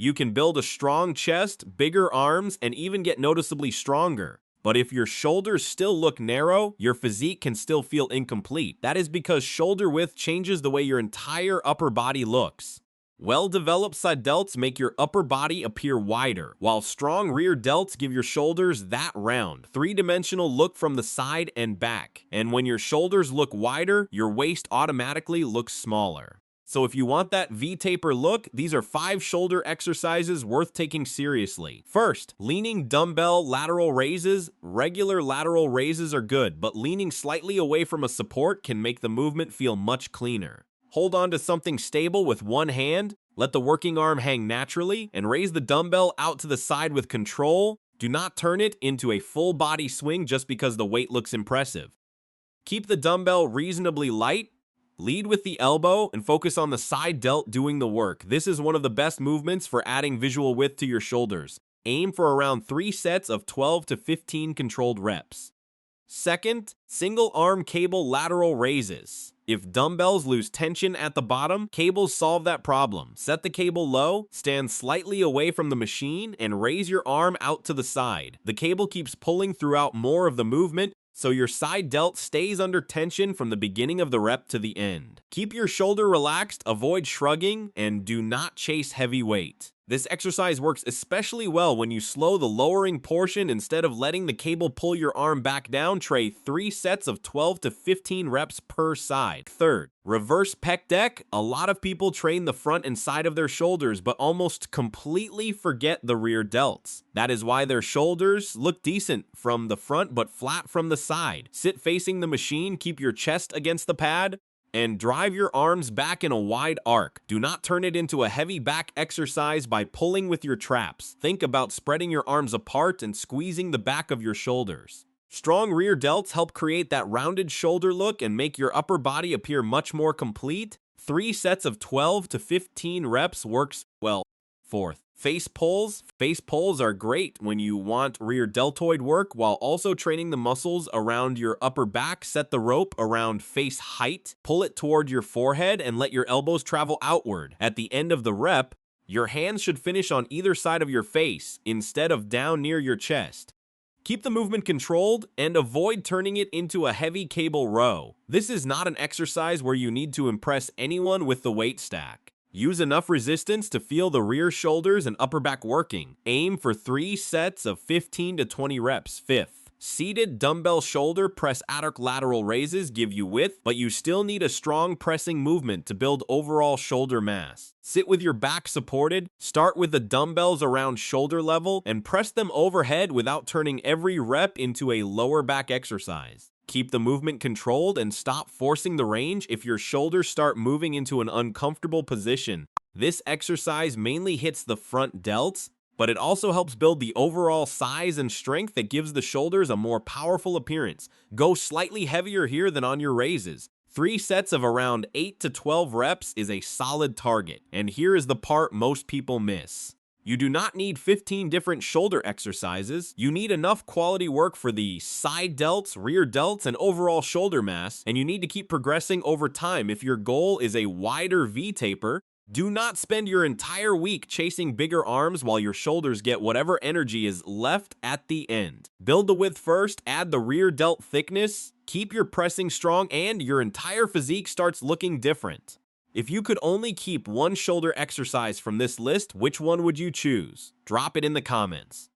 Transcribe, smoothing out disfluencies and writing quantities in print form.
You can build a strong chest, bigger arms, and even get noticeably stronger. But if your shoulders still look narrow, your physique can still feel incomplete. That is because shoulder width changes the way your entire upper body looks. Well-developed side delts make your upper body appear wider, while strong rear delts give your shoulders that round, three-dimensional look from the side and back. And when your shoulders look wider, your waist automatically looks smaller. So if you want that V-taper look, these are 5 shoulder exercises worth taking seriously. First, leaning dumbbell lateral raises. Regular lateral raises are good, but leaning slightly away from a support can make the movement feel much cleaner. Hold on to something stable with one hand, let the working arm hang naturally, and raise the dumbbell out to the side with control. Do not turn it into a full body swing just because the weight looks impressive. Keep the dumbbell reasonably light. Lead with the elbow and focus on the side delt doing the work. This is one of the best movements for adding visual width to your shoulders. Aim for around 3 sets of 12 to 15 controlled reps. Second, single arm cable lateral raises. If dumbbells lose tension at the bottom, cables solve that problem. Set the cable low, stand slightly away from the machine, and raise your arm out to the side. The cable keeps pulling throughout more of the movement, so your side delt stays under tension from the beginning of the rep to the end. Keep your shoulder relaxed, avoid shrugging, and do not chase heavy weight. This exercise works especially well when you slow the lowering portion instead of letting the cable pull your arm back down. Try 3 sets of 12 to 15 reps per side. Third, reverse pec deck. A lot of people train the front and side of their shoulders but almost completely forget the rear delts. That is why their shoulders look decent from the front but flat from the side. Sit facing the machine, keep your chest against the pad, and drive your arms back in a wide arc. Do not turn it into a heavy back exercise by pulling with your traps. Think about spreading your arms apart and squeezing the back of your shoulders. Strong rear delts help create that rounded shoulder look and make your upper body appear much more complete. 3 sets of 12 to 15 reps works well. Fourth, face pulls. Face pulls are great when you want rear deltoid work while also training the muscles around your upper back. Set the rope around face height, pull it toward your forehead, and let your elbows travel outward. At the end of the rep, your hands should finish on either side of your face instead of down near your chest. Keep the movement controlled and avoid turning it into a heavy cable row. This is not an exercise where you need to impress anyone with the weight stack. Use enough resistance to feel the rear shoulders and upper back working. Aim for 3 sets of 15 to 20 reps. Fifth, seated dumbbell shoulder press adduct lateral raises give you width, but you still need a strong pressing movement to build overall shoulder mass. Sit with your back supported, start with the dumbbells around shoulder level, and press them overhead without turning every rep into a lower back exercise. Keep the movement controlled and stop forcing the range if your shoulders start moving into an uncomfortable position. This exercise mainly hits the front delts, but it also helps build the overall size and strength that gives the shoulders a more powerful appearance. Go slightly heavier here than on your raises. 3 sets of around 8 to 12 reps is a solid target, and here is the part most people miss. You do not need 15 different shoulder exercises. You need enough quality work for the side delts, rear delts, and overall shoulder mass, and you need to keep progressing over time. If your goal is a wider V-taper, do not spend your entire week chasing bigger arms while your shoulders get whatever energy is left at the end. Build the width first, add the rear delt thickness, keep your pressing strong, and your entire physique starts looking different. If you could only keep one shoulder exercise from this list, which one would you choose? Drop it in the comments.